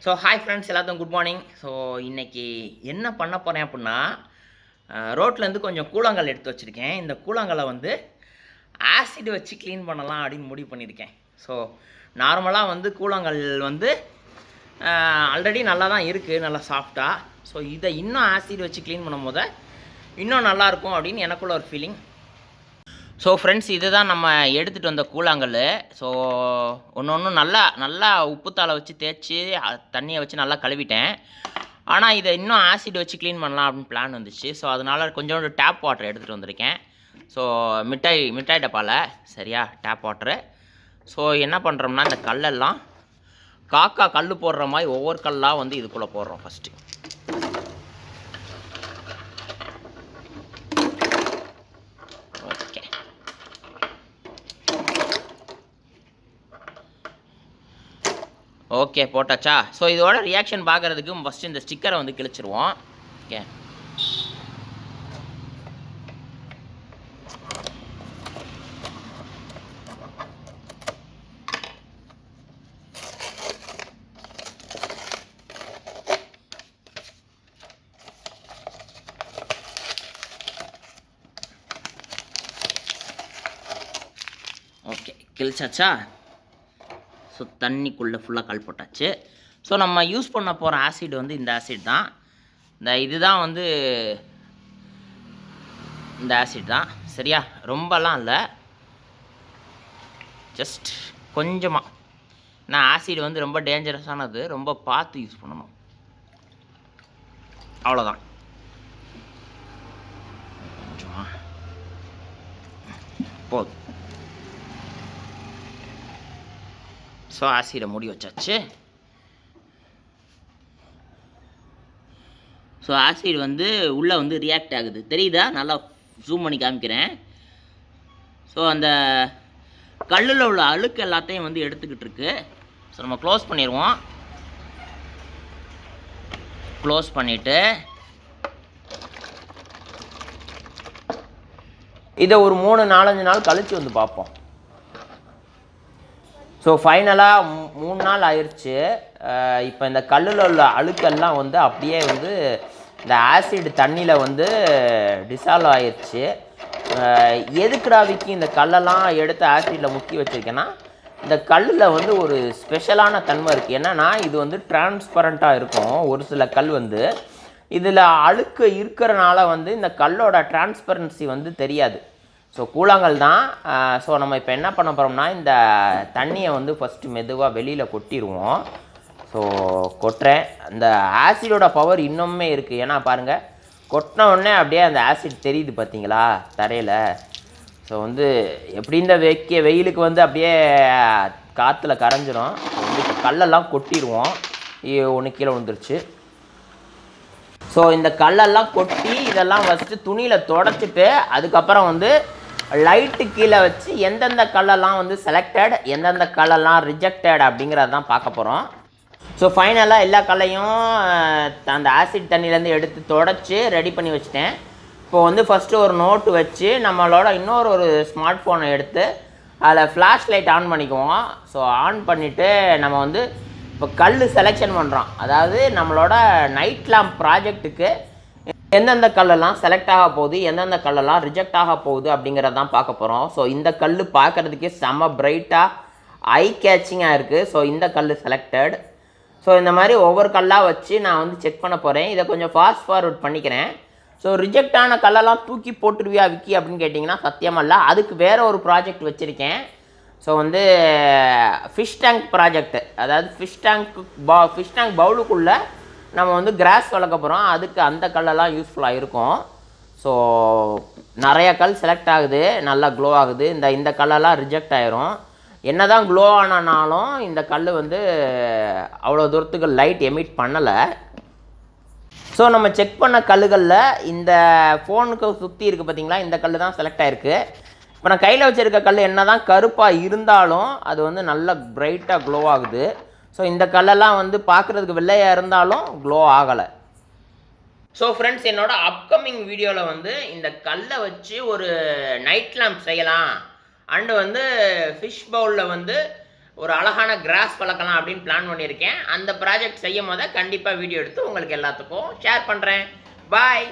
So hi friends, எல்லாத்துக்கும் good morning. So இன்றைக்கி என்ன பண்ண போகிறேன் அப்படின்னா, ரோட்லேருந்து கொஞ்சம் கூழாங்கல் எடுத்து வச்சுருக்கேன். இந்த கூழாங்கல்லை வந்து ஆசிட் வச்சு க்ளீன் பண்ணலாம் அப்படின்னு முடிவு பண்ணியிருக்கேன். ஸோ நார்மலாக வந்து கூழாங்கல் வந்து ஆல்ரெடி நல்லா தான் இருக்குது, நல்லா சாஃப்டாக. ஸோ இதை இன்னும் ஆசிட் வச்சு க்ளீன் பண்ணும் போது இன்னும் நல்லாயிருக்கும் அப்படின்னு எனக்குள்ள ஒரு ஃபீலிங். ஸோ ஃப்ரெண்ட்ஸ், இது தான் நம்ம எடுத்துகிட்டு வந்த கூழாங்கல். ஸோ ஒன்று நல்லா உப்புத்தாளை வச்சு தேய்ச்சி தண்ணியை வச்சு நல்லா கழுவிட்டேன். ஆனால் இதை இன்னும் ஆசிட் வச்சு க்ளீன் பண்ணலாம் அப்படின்னு பிளான் வந்துச்சு. ஸோ அதனால் கொஞ்சோண்டு டேப் வாட்டர் எடுத்துகிட்டு வந்திருக்கேன். ஸோ மிட்டாய் டப்பாவில் சரியா டேப் வாட்டரு. ஸோ என்ன பண்ணுறோம்னா, இந்த கல்லெல்லாம் காக்கா கல் போடுற மாதிரி ஒவ்வொரு கல்லாக வந்து இதுக்குள்ளே போடுறோம் ஃபஸ்ட்டு. ஓகே, போட்டாச்சா? ஸோ இதோட ரியாக்ஷன் பார்க்குறதுக்கு ஃபஸ்ட்டு இந்த ஸ்டிக்கரை வந்து கிழிச்சிருவோம். ஓகே, ஓகே கிழிச்சாச்சா? ஸோ தண்ணிக்குள்ளே ஃபுல்லாக கல் போட்டாச்சு. ஸோ நம்ம யூஸ் பண்ண போகிற ஆசிட் வந்து இந்த ஆசிட் தான். இதுதான் வந்து இந்த ஆசிட் தான் சரியா? ரொம்பலாம் இல்லை, ஜஸ்ட் கொஞ்சமாக. நான் ஆசிட் வந்து ரொம்ப டேஞ்சரஸானது, ரொம்ப பார்த்து யூஸ் பண்ணணும், அவ்வளோதான். கொஞ்சமாக போதும். ஸோ ஆசிடை மூடி வச்சாச்சு. ஸோ ஆசிட் வந்து உள்ளே வந்து ரியாக்ட் ஆகுது, தெரியுதா? நல்லா ஜூம் பண்ணி காமிக்கிறேன். ஸோ அந்த கல்லில் உள்ள அழுக்கு எல்லாத்தையும் வந்து எடுத்துக்கிட்டு இருக்கு. ஸோ நம்ம க்ளோஸ் பண்ணிடுவோம். க்ளோஸ் பண்ணிவிட்டு இதை ஒரு 3-4 நாள் கழித்து வந்து பார்ப்போம். ஸோ ஃபைனலாக 3 நாள் ஆயிடுச்சு. இப்போ இந்த கல்லில் உள்ள அழுக்கெல்லாம் வந்து அப்படியே வந்து இந்த ஆசிட் தண்ணியில் வந்து டிசால்வ் ஆயிடுச்சு. எதுக்குடா விக்கி இந்த கல்லெல்லாம் எடுத்து ஆசிடில் முக்கி வச்சுருக்கேன்னா, இந்த கல்லில் வந்து ஒரு ஸ்பெஷலான தன்மை இருக்குது. என்னென்னா, இது வந்து டிரான்ஸ்பரண்ட்டாக இருக்கும். ஒரு சில கல் வந்து இதில் அழுக்கு இருக்கிறனால வந்து இந்த கல்லோட டிரான்ஸ்பரன்சி வந்து தெரியாது. ஸோ கூழாங்கல் தான். ஸோ நம்ம இப்போ என்ன பண்ண போகிறோம்னா, இந்த தண்ணியை வந்து ஃபஸ்ட்டு மெதுவாக வெளியில் கொட்டிடுவோம். ஸோ கொட்டுறேன். அந்த ஆசிடோட பவர் இன்னுமே இருக்குது. ஏன்னா பாருங்கள், கொட்டின உடனே அப்படியே அந்த ஆசிட் தெரியுது பார்த்தீங்களா தரையில். ஸோ வந்து எப்படி இந்த வெயிலுக்கு வந்து அப்படியே காற்றுல கரைஞ்சிரும். ஸோ வந்து இப்போ கல்லெல்லாம் கொட்டிடுவோம். ஒன்று கீழே விழுந்துருச்சு. ஸோ இந்த கல்லெல்லாம் கொட்டி இதெல்லாம் ஃபஸ்ட்டு துணியில் தொடச்சிட்டு அதுக்கப்புறம் வந்து லைட்டு கீழே வச்சு எந்தெந்த கல்லெல்லாம் வந்து செலக்டட், எந்தெந்த கல்லெல்லாம் ரிஜெக்டட் அப்படிங்கிறது தான் பார்க்க போகிறோம். ஸோ ஃபைனலாக எல்லா கல்லையும் அந்த ஆசிட் தண்ணியிலேருந்து எடுத்து தொடச்சி ரெடி பண்ணி வச்சுட்டேன். இப்போ வந்து ஃபஸ்ட்டு ஒரு நோட்டு வச்சு நம்மளோட ஒரு ஸ்மார்ட் ஃபோனை எடுத்து அதில் ஃப்ளாஷ் லைட் ஆன் பண்ணிக்குவோம். ஸோ ஆன் பண்ணிவிட்டு நம்ம வந்து இப்போ கல் செலெக்ஷன் பண்ணுறோம். அதாவது நம்மளோட நைட் லேம்ப் ப்ராஜெக்ட்டுக்கு எந்தெந்த கல்லெல்லாம் செலக்ட் ஆக போகுது, எந்தெந்த கல்லெல்லாம் ரிஜெக்ட் ஆக போகுது அப்படிங்கிறதான் பார்க்க போகிறோம். ஸோ இந்த கல் பார்க்குறதுக்கே செம்ம பிரைட்டாக ஐ கேச்சிங்காக இருக்குது. ஸோ இந்த கல் செலக்டட். ஸோ இந்த மாதிரி ஒவ்வொரு கல்லாக வச்சு நான் வந்து செக் பண்ண போகிறேன். இதை கொஞ்சம் ஃபாஸ்ட் ஃபார்வர்ட் பண்ணிக்கிறேன். ஸோ ரிஜெக்டான கல்லெல்லாம் தூக்கி போட்டுருவியா விக்கி அப்படின்னு கேட்டிங்கன்னா சத்தியமாக இல்லை. அதுக்கு வேறு ஒரு ப்ராஜெக்ட் வச்சுருக்கேன். ஸோ வந்து ஃபிஷ் டேங்க் ப்ராஜெக்ட். அதாவது ஃபிஷ் டேங்க் பவுலுக்குள்ளே நம்ம வந்து கிராஸ் வளர்க்க போகிறோம். அதுக்கு அந்த கல்லெல்லாம் யூஸ்ஃபுல்லாக இருக்கும். ஸோ நிறைய கல் செலக்ட் ஆகுது, நல்லா க்ளோ ஆகுது. இந்த கல்லெல்லாம் ரிஜெக்ட் ஆயிரும். என்ன தான் க்ளோ ஆனாலும் இந்த கல் வந்து அவ்வளோ தூரத்துக்கு லைட் எமிட் பண்ணலை. ஸோ நம்ம செக் பண்ண கல்லுகளில் இந்த ஃபோனுக்கு சுற்றி இருக்குது பார்த்தீங்களா, இந்த கல் தான் செலக்ட் ஆகிருக்கு. இப்போ நான் கையில் வச்சுருக்க கல் என்ன தான் கருப்பாக இருந்தாலும் அது வந்து நல்லா பிரைட்டாக க்ளோ ஆகுது. ஸோ இந்த கல்லெல்லாம் வந்து பார்க்குறதுக்கு வெள்ளையாக இருந்தாலும் க்ளோ ஆகலை. ஸோ ஃப்ரெண்ட்ஸ், என்னோட அப்கமிங் வீடியோவில் வந்து இந்த கல்லை வச்சு ஒரு நைட் லேம்ப் செய்யலாம். அண்டு வந்து ஃபிஷ் பவுலில் வந்து ஒரு அழகான கிராஸ் வளர்க்கலாம் அப்படின்னு பிளான் பண்ணியிருக்கேன். அந்த ப்ராஜெக்ட் செய்யும் போது கண்டிப்பாக வீடியோ எடுத்து உங்களுக்கு எல்லாத்துக்கும் ஷேர் பண்ணுறேன். பாய்.